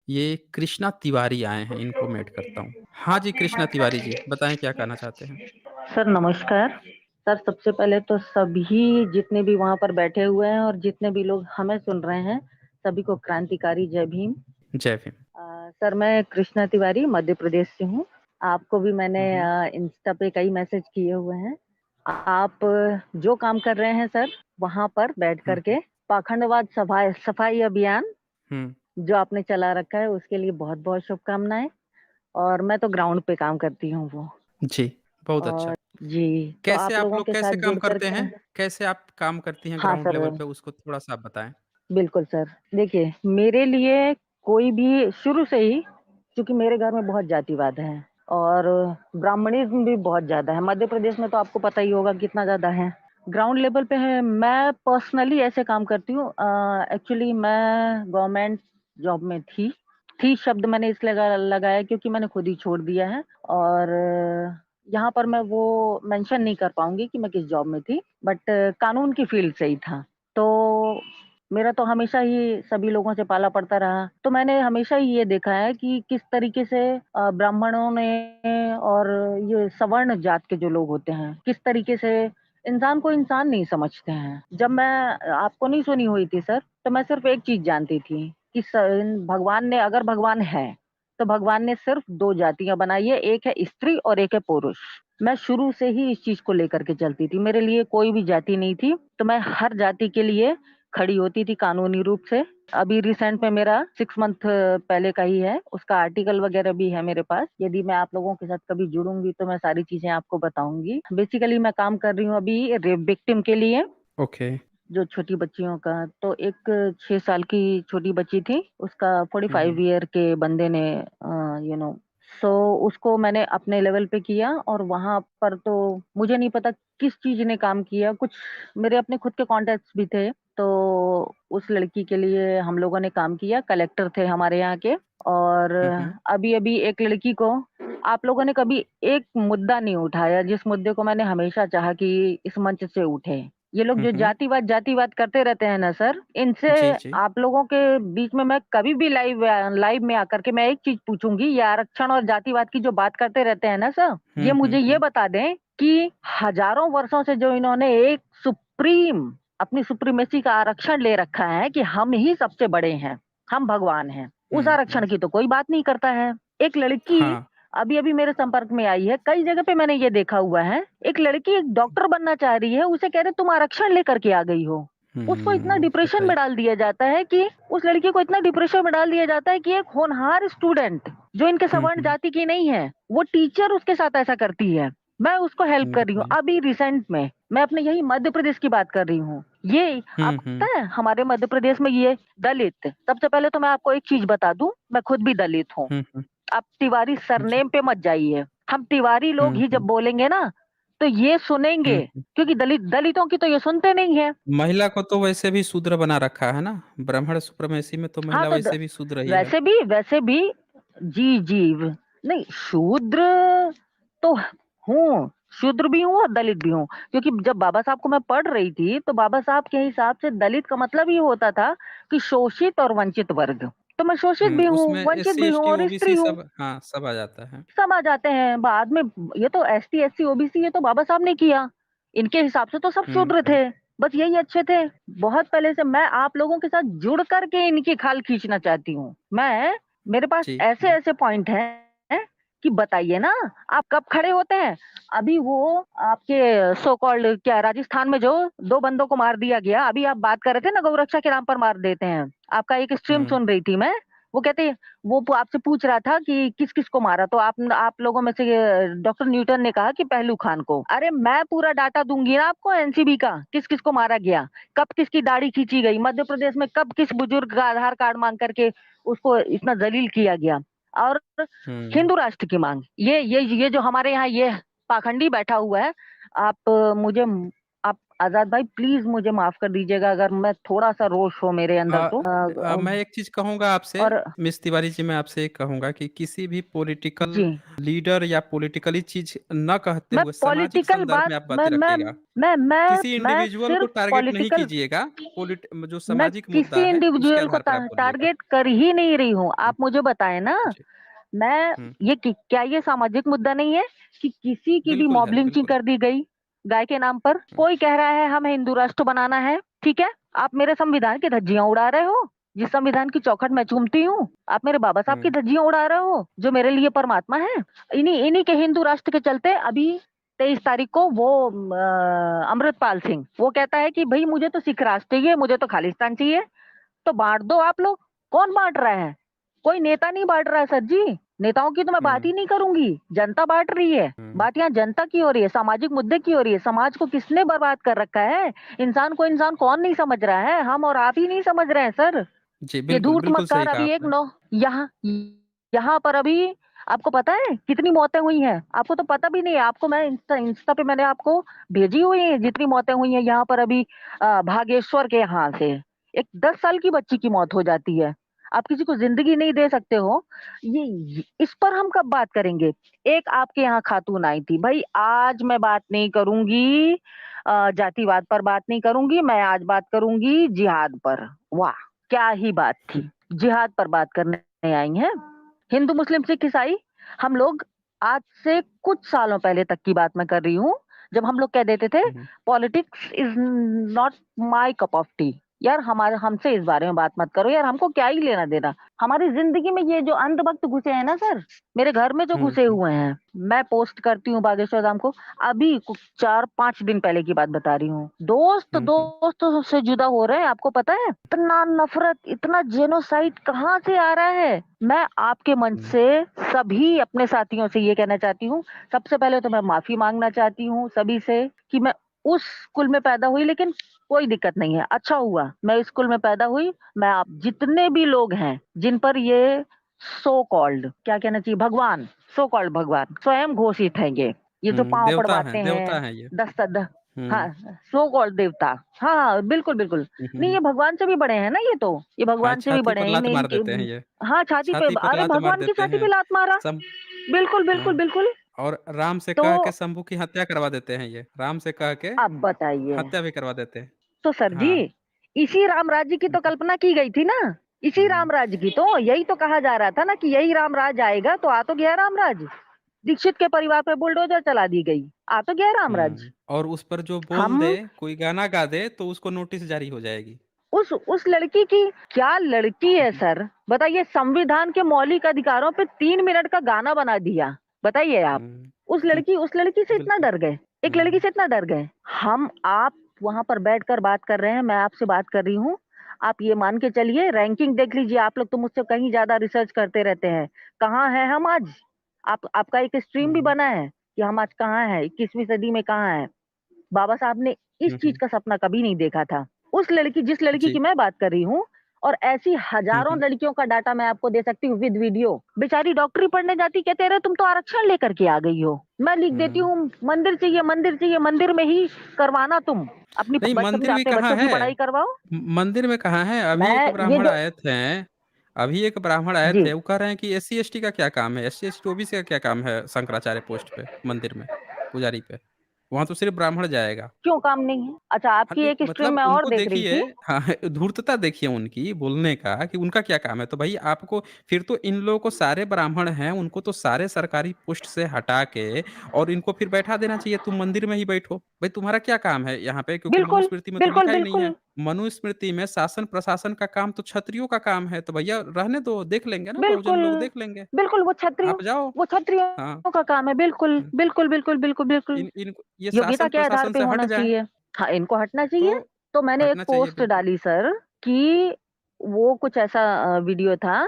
ये कृष्णा तिवारी आए हैं, इनको मैं ऐड करता हूँ। हाँ जी, कृष्णा तिवारी जी, बताएँ क्या कहना चाहते हैं? सर नमस्कार। सर सबसे पहले तो सभी जितने भी वहाँ पर बैठे हुए हैं और जितने भी लोग हमें सुन रहे हैं, सभी को क्रांतिकारी जय भीम। जय भीम। सर मैं कृष्णा तिवारी मध्य प्रदेश से हूँ। आपको भी मैंने हुँ, हुँ। इंस्टा पे कई मैसेज किए हुए हैं। आप जो काम कर रहे हैं सर, वहाँ पर बैठ हुँ, कर हुँ। के पाखंडवाद सफाई अभियान हुँ। जो आपने चला रखा है, उसके लिए बहुत-बहुत शुभकामनाएँ और मैं तो ग्राउंड पे काम करती हूँ वो। जी, बहुत अच्छा। और जी, तो कैसे आप आप लोगों लोग के साथ कैसे काम जुड़ कर करते के हैं? कैसे आप काम करती हैं हाँ ग्राउंड सर, लेवल पे उसको थोड़ा-सा आप बताएँ? बिल्कुल सर। देखिए, मेरे लिए कोई भी शुरू से ही चूँकि मेरे घर में बहुत जातिवाद है और ब्राह्मणिज़्म भी बहुत ज़्यादा है। मध्य प्रदेश में तो आपको पता ही होगा कितना ज़्यादा है। ग्राउंड लेवल पे है, मैं पर्सनली ऐसे काम करती हूँ एक्चुअली मैं गवर्नमेंट जॉब में थी। थी शब्द मैंने इसलिए लगाया क्योंकि मैंने खुद ही छोड़ दिया है और यहाँ पर मैं वो मेंशन नहीं कर पाऊँगी कि मैं किस जॉब में थी, बट कानून की फ़ील्ड से ही था। तो मेरा तो हमेशा ही सभी लोगों से पाला पड़ता रहा। तो मैंने हमेशा ही ये देखा है कि किस तरीके से ब्राह्मणों ने और ये सवर्ण जात के जो लोग होते हैं, किस तरीके से इंसान को इंसान नहीं समझते हैं। जब मैं आपको नहीं सुनी हुई थी सर, तो मैं सिर्फ़ एक चीज़ जानती थी कि भगवान ने अगर भगवान है, तो भगवान ने सिर्फ़ 2 जातियाँ बनाई है, एक है स्त्री और एक है पुरुष। मैं शुरू से ही इस चीज़ को लेकर के चलती थी। मेरे लिए कोई भी जाति नहीं थी, तो मैं हर जाति के लिए खड़ी होती थी कानूनी रूप से। अभी रिसेंट में मेरा 6 मंथ पहले का ही है, उसका आर्टिकल वगैरह भी है मेरे पास। यदि मैं आप लोगों के साथ कभी जुड़ूँगी तो मैं सारी चीज़ें आपको बताऊँगी। बेसिकली मैं काम कर रही हूँ अभी रेप विक्टिम के लिए, ओके। जो छोटी बच्चियों का। तो एक 6 साल की छोटी बच्ची थी, उसका हुँ, 45 हुँ। ईयर के बंदे ने यू नो सो उसको मैंने अपने लेवल पे किया और वहाँ पर तो मुझे नहीं पता किस चीज़ ने काम किया, कुछ मेरे अपने खुद के कॉन्टैक्ट्स भी थे, तो उस लड़की के लिए हम लोगों ने काम किया, कलेक्टर थे हमारे यहाँ के और हुँ, हुँ। अभी-अभी एक लड़की को आप लोगों ने कभी एक मुद्दा नहीं उठाया, जिस मुद्दे को मैंने हमेशा चाहा कि इस मंच से उठे। ये लोग हुँ, जो हुँ। जातिवाद करते रहते हैं ना सर, इनसे जी, जी। आप लोगों के बीच में मैं कभी भी लाइव में आकर के मैं एक चीज़ पूछूँगी, ये आरक्षण और जातिवाद की जो बात करते रहते हैं ना सर, ये हुँ, मुझे हुँ, ये हुँ। बता दें कि हज़ारों वर्षों से जो इन्होंने एक अपनी सुप्रीमेसी का आरक्षण ले रखा है कि हम ही सबसे बड़े हैं, हम भगवान हैं। उस हुँ, हुँ। आरक्षण की तो कोई बात नहीं करता है। एक लड़की हाँ। अभी-अभी मेरे संपर्क में आई है, कई जगह पे मैंने ये देखा हुआ है, एक लड़की एक डॉक्टर बनना चाह रही है, उसे कह रहे तुम आरक्षण लेकर के आ गई हो। उसको इतना डिप्रेशन में बताइए। डाल दिया जाता है कि उस लड़की को इतना डिप्रेशन में डाल दिया जाता है कि एक होनहार स्टूडेंट, जो इनके हुँ, सवर्ण हुँ। जाति की नहीं है, वो टीचर उसके साथ ऐसा करती है। मैं उसको हेल्प कर रही हूँ। बताइए। अभी रिसेंट में, मैं अपने यही मध्य प्रदेश की बात कर रही हूँ। ये हुँ, आपको हुँ। पता है हमारे मध्य प्रदेश में ये दलित सबसे पहले तो मैं आपको एक चीज़ बता दूँ, मैं खुद भी दलित हूँ। हुँ, हुँ। आप तिवारी जी। सरनेम पे मत जाइए। हम तिवारी लोग हुँ, ही जब हुँ। बोलेंगे ना, तो ये सुनेंगे हुँ, हुँ। क्योंकि दलितों की तो ये सुनते नहीं हैं। महिला को तो वैसे भी शूद्र बना रखा है ना? ब्राह्मण सुप्रीमेसी में तो हाँ, महिला तो वैसे भी शूद्र ही है। वैसे भी जी, जी। नहीं शूद्र तो हूँ, शूद्र भी हूँ और दलित भी हूँ। क्योंकि जब बाबा साहब को मैं पढ़ रही थी, तो बाबा साहब के हिसाब से दलित का मतलब ये होता था कि शोषित और वंचित वर्ग। तो मैं शोषित भी हूँ, उसमें वंचित एससी, भी हूँ एसटी, और स्त्री ओबीसी हूँ। सब हाँ, सब आ जाता है। सब आ जाते हैं बाद में ये तो एसटी, एससी, ओबीसी ये तो बाबा साहब ने किया। इनके हिसाब से तो सब हुँ, शूद्र हुँ। थे। बस यही अच्छे थे। बहुत पहले से मैं आप लोगों के साथ जुड़ कर के इनकी खाल खींचना चाहती हूँ। मेरे पास जी, जी। ऐसे-ऐसे पॉइंट हैं कि बताइए ना, आप कब खड़े होते हैं? अभी वो आपके सो कॉल्ड क्या राजस्थान में जो 2 बंदों को मार दिया गया, अभी आप बात कर रहे थे ना गौरक्षा के नाम पर मार देते हैं। आपका एक स्ट्रीम हुँ। सुन रही थी मैं। वो कहते वो आपसे पूछ रहा था कि किस-किस को मारा तो आप लोगों में से डॉक्टर न्यूटन ने कहा कि पहलू खान को। अरे मैं पूरा डाटा दूँगी ना आपको एनसीबी का, किस-किस को मारा गया, कब किसकी दाढ़ी खींची गई, मध्य प्रदेश में कब किस बुजुर्ग का आधार कार्ड माँग करके उसको इतना ज़लील किया गया और हुँ। हिंदू राष्ट्र की माँग। ये जो हमारे यहाँ ये पाखंडी बैठा हुआ है, आप मुझे आप आज़ाद भाई प्लीज़ मुझे माफ़ कर दीजिएगा अगर मैं थोड़ा-सा रोष हो मेरे अंदर तो। मैं एक चीज़ कहूँगा आपसे, और मिस तिवारी जी, मैं आपसे एक कहूँगा कि किसी भी पॉलिटिकल जी, लीडर या पॉलिटिकली चीज़ ना कहते मैं हुए सामाजिक पॉलिटिकल संदर्भ बात में आप बातें रखिएगा। किसी मैं इंडिविजुअल को सिर्फ़ टारगेट नहीं पॉलिटिकल कीजिएगा, जो मैं सामाजिक किसी मुद्दा है, उसके इंडिविजुअल को आधार पर आप बोलिएगा। टारगेट कर ही नहीं रही हूँ। हुँ, आप मुझे बताएँ ना, जी, मैं हुँ, ये कि क्या ये सामाजिक मुद्दा नहीं है कि किसी की भी बिल्कुल मॉब है, लिंचिंग बिल्कुल। कर दी गई, गाय के नाम पर? हुँ, कोई कह रहा है हमें हिंदू राष्ट्र बनाना है, ठीक है? आप मेरे संविधान की धज्जियाँ उड़ा रहे हो, जिस संविधान की चौखट मैं चूमती हूँ। आप मेरे बाबा साहब की हुँ, धज्जियाँ उड़ा रहे हो, जो मेरे लिए परमात्मा हैं। इन्हीं इन्हीं के हिंदू राष्ट्र के चलते अभी 23 तारीख को वो अमृतपाल सिंह, वो कहता है कि भई मुझे तो सिख राष्ट्र चाहिए, मुझे तो खालिस्तान चाहिए। तो बाँट दो आप लोग। कौन बाँट रहा है? कोई नेता नहीं बाँट रहा है सर जी। नेताओं की तो मैं बात हुँ, ही नहीं करूँगी, जनता बाँट रही है। हुँ, बात यहाँ जनता की हो रही है, सामाजिक मुद्दे की हो रही है। समाज को किसने बर्बाद कर रखा है? इंसान को इंसान कौन नहीं समझ रहा है? हम और आप ही नहीं समझ रहे हैं सर। जी, ये बिल्कुल, धूर्त बिल्कुल मक्कार सही कहा अभी एक आपने। नौ यहाँ यहाँ पर अभी आपको पता है कितनी मौतें हुई हैं? आपको तो पता भी नहीं है। आपको मैं इंस्टा पे मैंने आपको भेजी हुई है जितनी मौतें हुई हैं यहाँ पर अभी भागेश्वर के यहाँ से। एक 10 साल की बच्ची की मौत हो जाती है। आप किसी को ज़िंदगी नहीं दे सकते हो। ये इस पर हम कब बात करेंगे? एक आपके यहाँ खातून आई थी। भई आज मैं बात नहीं करूँगी जातिवाद पर बात नहीं करूँगी, मैं आज बात करूँगी जिहाद पर। वाह! क्या ही बात थी। जिहाद पर बात करने आई हैं। हिंदू, मुस्लिम, सिख, ईसाई हम लोग आज से कुछ सालों पहले तक की बात मैं कर रही हूँ, जब हम लोग कह देते थे हुँ, हुँ, politics is not my cup of tea. यार हमारे हमसे इस बारे में बात मत करो यार, हमको क्या ही लेना-देना। हमारी ज़िंदगी में ये जो अंधभक्त घुसे हैं ना सर, मेरे घर में जो हुँ, घुसे हुँ, हुए हैं, मैं पोस्ट करती हूँ बागेश्वर धाम को, अभी कु 4-5 दिन पहले की बात बता रही हूँ। दोस्त हुँ, हुँ, दोस्तों से जुदा हो रहे हैं, आपको पता है? इतना नफ़रत, इतना जेनोसाइड कहाँ से आ रहा है? मैं आपके मंच हुँ, से सभी अपने साथियों से ये कहना चाहती हूँ, सबसे पहले तो मैं माफ़ी माँगना चाहती हूँ सभी से कि मैं उस कुल में पैदा हुई लेकिन कोई दिक्कत नहीं है, अच्छा हुआ मैं इस कुल में पैदा हुई। मैं आप जितने भी लोग हैं, जिन पर ये सो कॉल्ड क्या कहना चाहिए भगवान, सो कॉल्ड भगवान स्वयं घोषित हैं ये जो पाँव पड़वाते देवता हैं, हैं ये। दस द हाँ, हुँ, सो कॉल्ड देवता। हाँ, हाँ, बिल्कुल, बिल्कुल। हुँ, हुँ, नहीं हुँ। ये भगवान से भी बड़े हैं ना ये तो, ये हाँ, भगवान से भी छाती बड़े पर हैं। लात इन मार इनके देते हैं ये। हाँ, छाती पे छाती पर अरे लात मार भगवान की देते छाती पे हैं। लात मारा। सम बिल्कुल, बिल्कुल, हाँ, बिल्कुल। और राम से तो कह के शंभू की हत्या करवा देते हैं ये। राम से कह के अब बताइए, हत्या भी करवा देते हैं। तो सर जी, हाँ। इसी राम राज्य की हुँ, तो कल्पना की गई थी ना, इसी हुँ, राम राज्य की तो यही तो कहा जा रहा था ना कि यही राम राज आएगा, तो आ तो गया राम राज। दीक्षित के परिवार पे बुलडोज़र चला दी गई, आ तो गया राम राज। हुँ। और उस पर जो बोल दे, हम कोई गाना गा दे, तो उसको नोटिस जारी हो जाएगी। उस लड़की की क्या लड़की है सर, बताइए संविधान के मौलिक अधिकारों पे 3 मिनट का गाना बना दिया, बताइए आप। हुँ, हुँ, उस लड़की से इतना बिल्कुल। डर गए, एक लड़की हुँ, से इतना डर गए। हम आप वहाँ पर बैठकर बात कर रहे हैं, मैं आपसे बात कर रही हूँ। आप ये मान के चलिए रैंकिंग देख लीजिए, आप लोग तो मुझसे कहीं ज़्यादा रिसर्च करते रहते हैं। कहाँ हैं हम आज? आप आपका एक स्ट्रीम भी हुँ, बना है कि हम आज कहाँ हैं, 21वीं सदी में कहाँ हैं। बाबा साहब ने इस हुँ, चीज़ हुँ। का सपना कभी नहीं देखा था। जिस लड़की की जी। मैं बात कर रही हूँ और ऐसी हुँ, हज़ारों हुँ, लड़कियों का डाटा मैं आपको दे सकती हूँ विद वीडियो। बेचारी डॉक्टरी पढ़ने जाती कहते रहे तुम तो आरक्षण लेकर के आ गई हो। मैं लिख देती हुँ। हूँ मंदिर चाहिए, मंदिर में ही करवाना तुम। नहीं, मंदिर भी अपने कहाँ बच्चों की है? पढ़ाई करवाओ। मंदिर में कहाँ है? मैं ये जो अभी एक ब्राह्मण आए जी। थे, वो कह रहे हैं कि एससी एसटी का क्या काम है? एससी एसटी ओबीसी का क्या काम है शंकराचार्य पोस्ट पे, मंदिर में, पुजारी पे? वहाँ तो सिर्फ ब्राह्मण जाएगा। क्यों काम नहीं है? अच्छा हाँ, आपकी नहीं एक स्ट्रीम मतलब मैं और उनको देख रही देखिए। थी। हाँ, धूर्तता देखिए उनकी बोलने का कि उनका क्या काम है। तो भई आपको फिर तो इन लोगों को सारे ब्राह्मण हैं, उनको तो सारे सरकारी पोस्ट से हटा के और इनको फिर बैठा देना चाहिए, तुम मंदिर में ही बैठो। भई तुम्हारा क्या काम है यहाँ पे? क्योंकि बिल्कुल, मनुस्मृति में तो बिल्कुल, लिखा ही नहीं है। बिल्कुल। मनुस्मृति में शासन-प्रशासन का काम तो क्षत्रियों का काम है, तो भैया रहने दो, देख लेंगे ना, बहुजन बिल्कुल, लोग देख लेंगे। बिल्कुल आप जाओ। वो हाँ, क्षत्रियों का काम है, बिल्कुल, हुँ, बिल्कुल, बिल्कुल, बिल्कुल, बिल्कुल। इन इनको ये योग्यता के आधार शासन-प्रशासन पे से हट होना जाएँ, चाहिए। हाँ, इनको हटना तो चाहिए। तो मैंने एक हटना चाहिए पोस्ट बिल्कुल। डाली सर कि वो कुछ ऐसा वीडियो था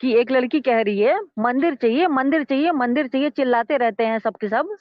कि एक लड़की कह रही है, "मंदिर चाहिए, मंदिर चाहिए, मंदिर चाहिए" चिल्लाते रहते हैं सब के सब।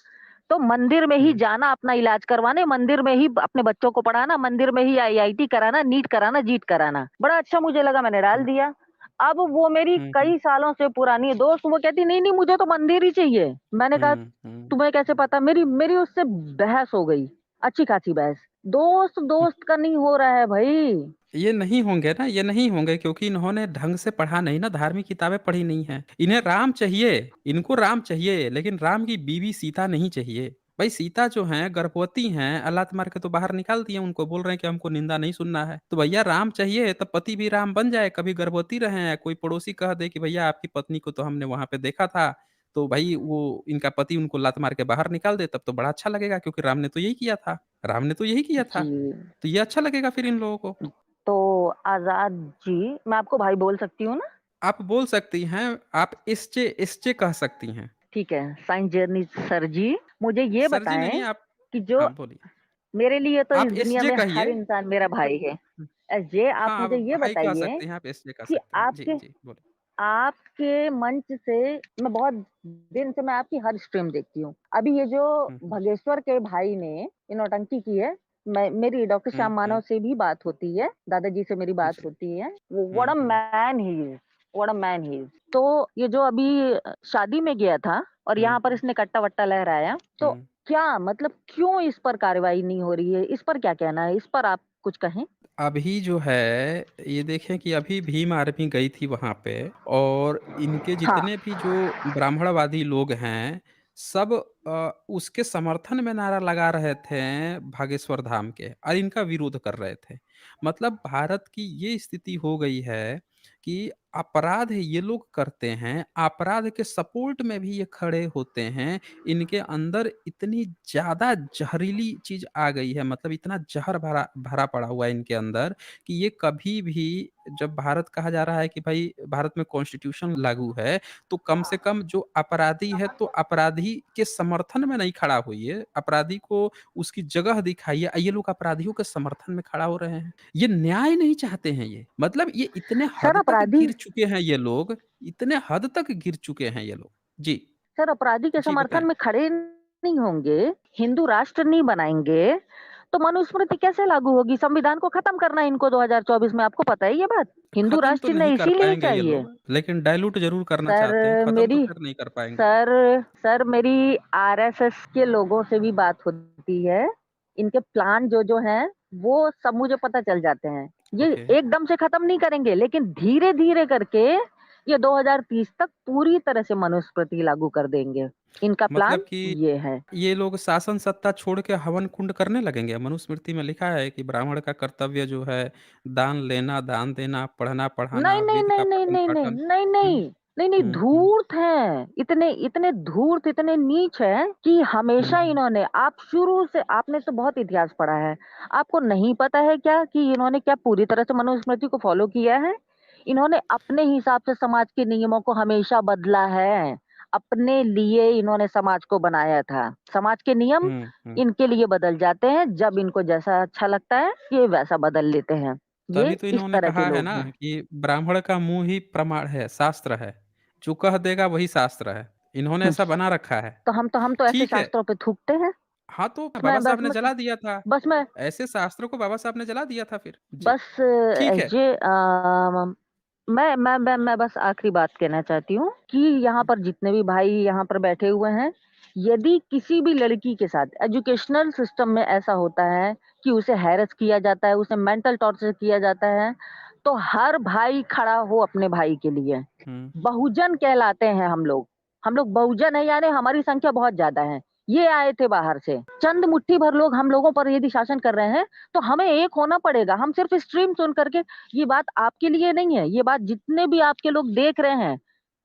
तो मंदिर में ही हुँ, जाना अपना इलाज करवाने, मंदिर में ही अपने बच्चों को पढ़ाना, मंदिर में ही आईआईटी कराना, नीट कराना, जीट कराना। बड़ा अच्छा मुझे लगा मैंने डाल हुँ, दिया। अब वो मेरी हुँ, हुँ, कई सालों से पुरानी दोस्त वो कहती नहीं-नहीं मुझे तो मंदिर ही चाहिए। मैंने कहा हुँ, हुँ। तुम्हें कैसे पता? मेरी मेरी उससे बहस हो गई, अच्छी खासी बहस। दोस्त दोस्त का नहीं हो रहा है भाई। ये नहीं होंगे ना, ये नहीं होंगे क्योंकि इन्होंने ढंग से पढ़ा नहीं ना, धार्मिक किताबें पढ़ी नहीं है। इन्हें राम चाहिए, इनको राम चाहिए, लेकिन राम की बीवी सीता नहीं चाहिए। भाई सीता जो हैं गर्भवती हैं, अल्लाह मार के तो बाहर निकाल दिए, उनको बोल रहे हैं कि हमको निंदा नहीं सुनना है। तो भैया राम चाहिए तब पति भी राम बन जाए। कभी गर्भवती रहे हैं, कोई पड़ोसी कह दे कि भैया आपकी पत्नी को तो हमने वहां पे देखा था, तो भाई वो इनका पति उनको लात मार के बाहर निकाल दे, तब तो बड़ा अच्छा लगेगा, क्योंकि राम ने तो यही किया था। राम ने तो यही किया था। जी। तो ये अच्छा लगेगा फिर इन लोगों को। तो आजाद जी, मैं आपको भाई बोल सकती हूँ ना? आप बोल सकती हैं, आप इसचे इसचे कह सकती हैं। ठीक है, साइंस जर्नी सर जी, मुझे ये सर जी बताएं नहीं आप। कि जो हाँ, बोलिए। मेरे लिए तो आप इस दुनिया एसजे में हर कहिए। इंसान मेरा भाई है। एसजे, आप हाँ, आप मुझे ये भाई कह बताइए सकते हैं, आप एसजे कह कि सकते हैं। जी, जी, बोलिए। आपके मंच से मैं बहुत दिन से मैं आपकी हर स्ट्रीम देखती हूँ। अभी ये जो हुँ, हुँ। भगेश्वर के भाई ने ये नौटंकी की है, मैं मेरी डॉक्टर हुँ, श्याम हुँ। मानव से भी बात होती है, दादाजी से मेरी बात जी। होती है। What hmm, a hmm. Man he is, what a man he is. तो ये जो अभी शादी में गया था और हुँ, यहाँ पर हुँ। इसने कट्टा-वट्टा लहराया, तो हुँ। क्या मतलब क्यों इस पर कार्रवाई नहीं हो रही है? इस पर क्या कहना है? इस पर आप कुछ कहें? अभी जो है, ये देखें कि अभी भीम आर्मी गई थी वहाँ पे, और इनके हाँ। जितने भी जो ब्राह्मणवादी लोग हैं, सब उसके समर्थन में नारा लगा रहे थे भागेश्वर धाम के, और इनका विरोध कर रहे थे। मतलब भारत की ये स्थिति हो गई है कि अपराध ये लोग करते हैं, अपराध के सपोर्ट में भी ये खड़े होते हैं। इनके अंदर इतनी ज़्यादा ज़हरीली चीज़ आ गई है, मतलब इतना ज़हर भरा भरा पड़ा हुआ है इनके अंदर, कि ये कभी भी, जब भारत कहा जा रहा है कि भाई भारत में कॉन्स्टिट्यूशन लागू है, तो कम से कम जो अपराधी है, तो अपराधी के समर्थन में नहीं खड़ा होइए, अपराधी को उसकी जगह दिखाइए। ये लोग अपराधियों के समर्थन में खड़ा हो रहे हैं। ये न्याय नहीं चाहते हैं ये। मतलब ये इतने सर हद तक अपराधी गिर चुके हैं ये लोग, इतने हद तक गिर चुके हैं ये लोग। जी। सर अपराधी के जी, समर्थन बताएँ। में खड़े नहीं होंगे, हिंदू राष्ट्र नहीं बनाएँगे, तो मनुस्मृति कैसे लागू होगी? संविधान को खत्म करना है इनको 2024 में, आपको पता है ये बात? हिंदू खत्म तो राष्ट्र नहीं इन्हें कर इसीलिए पाएँगे ये चाहिए। लोग, लेकिन डाइल्यूट ज़रूर करना सर चाहते हैं, खत्म तो मेरी खैर नहीं कर पाएँगे। सर सर मेरी आरएसएस के लोगों से भी बात होती है। इनके प्लान जो-जो हैं, वो सब मुझे पता चल जाते हैं। ये ओके। एकदम से खत्म नहीं करेंगे, लेकिन धीरे-धीरे करके ये 2030 तक पूरी तरह से मनुस्मृति लागू कर देंगे। इनका मतलब प्लान कि ये है। ये लोग शासन सत्ता छोड़ के हवन कुंड करने लगेंगे। मनुस्मृति में लिखा है कि ब्राह्मण का कर्तव्य जो है दान लेना, दान देना, पढ़ना-पढ़ाना, नहीं, नहीं, वेद नहीं, का नहीं, नहीं, नहीं, पठन-पाठन। नहीं, हुँ, नहीं, नहीं, नहीं, हुँ, हुँ, धूर्त हैं। इतने इतने धूर्त, इतने नीच हैं कि हुँ, हमेशा हुँ, इन्होंने आप शुरू से आपने तो बहुत इतिहास पढ़ा है। आपको नहीं पता है क्या कि इन्होंने क्या पूरी तरह से मनुस्मृति को फ़ॉलो किया है? इन्होंने अपने हिसाब से समाज के नियमों को हमेशा बदला है। अपने लिए इन्होंने समाज को बनाया था। समाज के नियम हुँ, हुँ। इनके लिए बदल जाते हैं, जब इनको जैसा अच्छा लगता है, ये वैसा बदल लेते हैं। तभी ये तो इस इन्होंने तरह के कहा है लोग ना हैं। कि ब्राह्मण का मुँह ही प्रमाण है, शास्त्र है। जो कह देगा वही शास्त्र है। इन्होंने ऐसा बना रखा है। तो हम तो ऐसे ठीक है। शास्त्रों पे थूकते हैं। हाँ, तो बाबा मैं साहब बस ने मैं जला दिया था। बस मैं ऐसे शास्त्रों को बाबा साहब ने जला दिया था फिर। जी। बस ठीक है। एसजे मैं बस आखिरी बात कहना चाहती हूँ कि यहाँ पर जितने भी भाई यहाँ पर बैठे हुए हैं, यदि किसी भी लड़की के साथ एजुकेशनल सिस्टम में ऐसा होता है कि उसे हैरेस किया जाता है, उसे मेंटल टॉर्चर किया जाता है, तो हर भाई खड़ा हो अपने भाई के लिए। हुँ, बहुजन कहलाते हैं हम लोग। हम लोग बहुजन है यानी हमारी संख्या बहुत ज़्यादा है। ये आए थे बाहर से। चंद मुट्ठी भर लोग हम लोगों पर यदि शासन कर रहे हैं, तो हमें एक होना पड़ेगा। हम सिर्फ़ स्ट्रीम सुन करके ये बात आपके लिए नहीं है, ये बात जितने भी आपके लोग देख रहे हैं,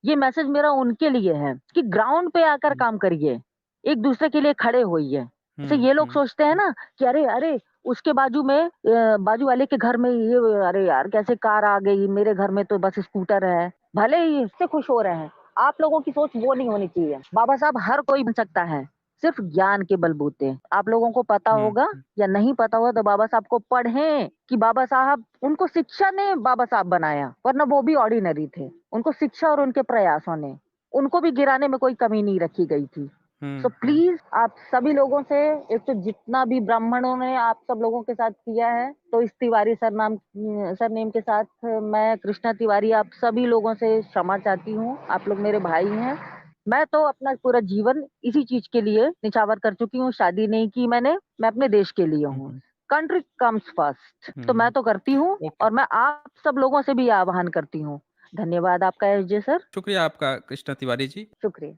ये मैसेज मेरा उनके लिए है कि ग्राउंड पे आकर हुँ, काम करिए, एक-दूसरे के लिए खड़े होइए। जैसे हुँ, ये लोग हुँ, सोचते हैं ना कि अरे, अरे! उसके बाजू में बाजू वाले के घर में ये अरे यार कैसे कार आ गई, मेरे घर में तो बस स्कूटर है। भले ही इससे खुश हो रहे हैं, आप लोगों की सोच वो नहीं होनी चाहिए। बाबा साहब हर कोई बन सकता है, सिर्फ़ ज्ञान के बलबूते। आप लोगों को पता हुँ, होगा हुँ, या नहीं पता होगा तो बाबा साहब को पढ़ें कि बाबा साहब उनको शिक्षा ने बाबा साहब बनाया, वरना वो भी ऑर्डिनरी थे। उनको शिक्षा और उनके प्रयासों ने, उनको भी गिराने में कोई कमी नहीं रखी गई थी। सो हुँ, हुँ। प्लीज़ आप सभी लोगों से एक तो जितना भी ब्राह्मणों ने आप सब लोगों के साथ किया है, तो इस तिवारी सरनेम के साथ मैं कृष्णा तिवारी आप सभी लोगों से क्षमा चाहती हूँ। आप लोग मेरे भाई हैं। मैं तो अपना पूरा जीवन इसी चीज़ के लिए निछावर कर चुकी हूँ, शादी नहीं की मैंने, मैं अपने देश के लिए हुँ, हूँ। हुँ। Country comes first. तो मैं हुँ, तो करती हूँ ओके। और मैं आप सब लोगों से भी आह्वान करती हूँ। धन्यवाद आपका एसजे सर, शुक्रिया आपका कृष्णा तिवारी जी। शुक्रिया।